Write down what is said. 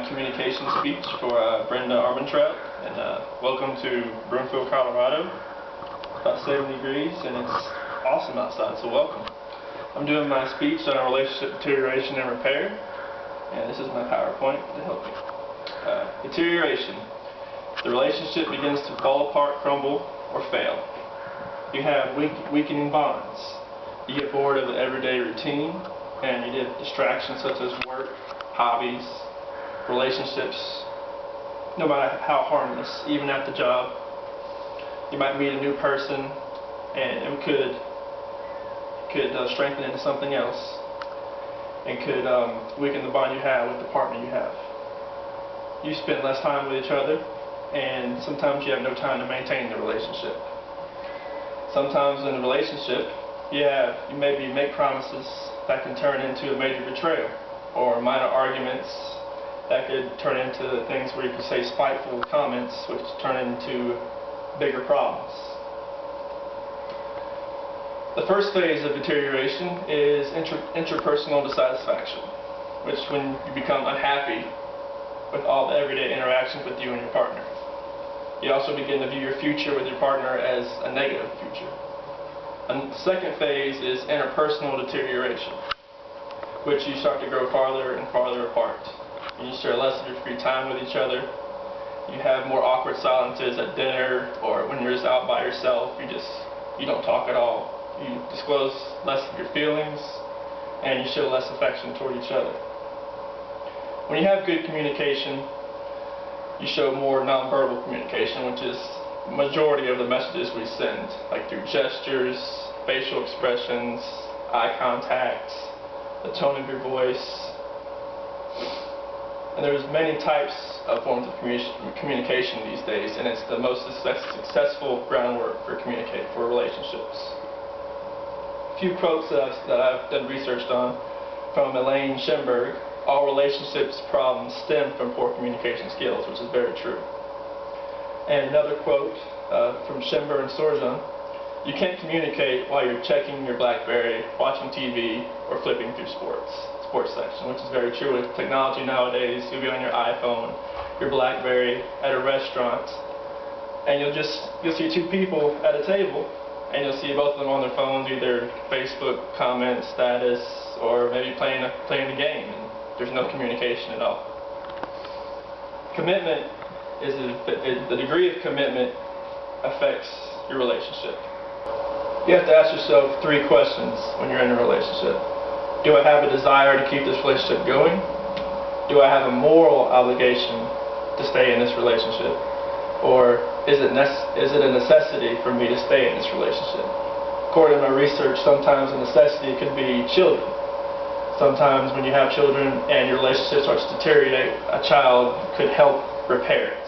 my communication speech for Brenda Armentrout, and welcome to Broomfield, Colorado. About 70 degrees, and it's awesome outside, so welcome. I'm doing my speech on relationship deterioration and repair, and this is my PowerPoint to help me. Deterioration. The relationship begins to fall apart, crumble, or fail. You have weakening bonds. You get bored of the everyday routine, and you get distractions such as work, hobbies, relationships, no matter how harmless, even at the job. You might meet a new person, and it could strengthen into something else, and could weaken the bond you have with the partner you have. You spend less time with each other, and sometimes you have no time to maintain the relationship. Sometimes in a relationship, you maybe make promises that can turn into a major betrayal, or minor arguments that could turn into things where you could say spiteful comments, which turn into bigger problems. The first phase of deterioration is interpersonal dissatisfaction, which when you become unhappy with all the everyday interactions with you and your partner. You also begin to view your future with your partner as a negative future. And the second phase is interpersonal deterioration, which you start to grow farther and farther apart. And you share less of your free time with each other. You have more awkward silences at dinner, or when you're just out by yourself, you don't talk at all. You disclose less of your feelings, and you show less affection toward each other. When you have good communication, you show more nonverbal communication, which is the majority of the messages we send, like through gestures, facial expressions, eye contact, the tone of your voice. And there's many types of forms of communication these days, and it's the most successful groundwork for relationships. A few quotes that I've done research on from Elaine Schemberg. All relationships problems stem from poor communication skills, which is very true. And another quote from Schemberg and Sorjan: you can't communicate while you're checking your BlackBerry, watching TV, or flipping through sports section, which is very true. With technology nowadays, you'll be on your iPhone, your BlackBerry, at a restaurant, and you'll see two people at a table, and you'll see both of them on their phones, either Facebook comment status, or maybe playing the game, and there's no communication at all. Commitment is the degree of commitment affects your relationship. You have to ask yourself 3 questions when you're in a relationship. Do I have a desire to keep this relationship going? Do I have a moral obligation to stay in this relationship? Or is it a necessity for me to stay in this relationship? According to my research, sometimes a necessity could be children. Sometimes when you have children and your relationship starts to deteriorate, a child could help repair it.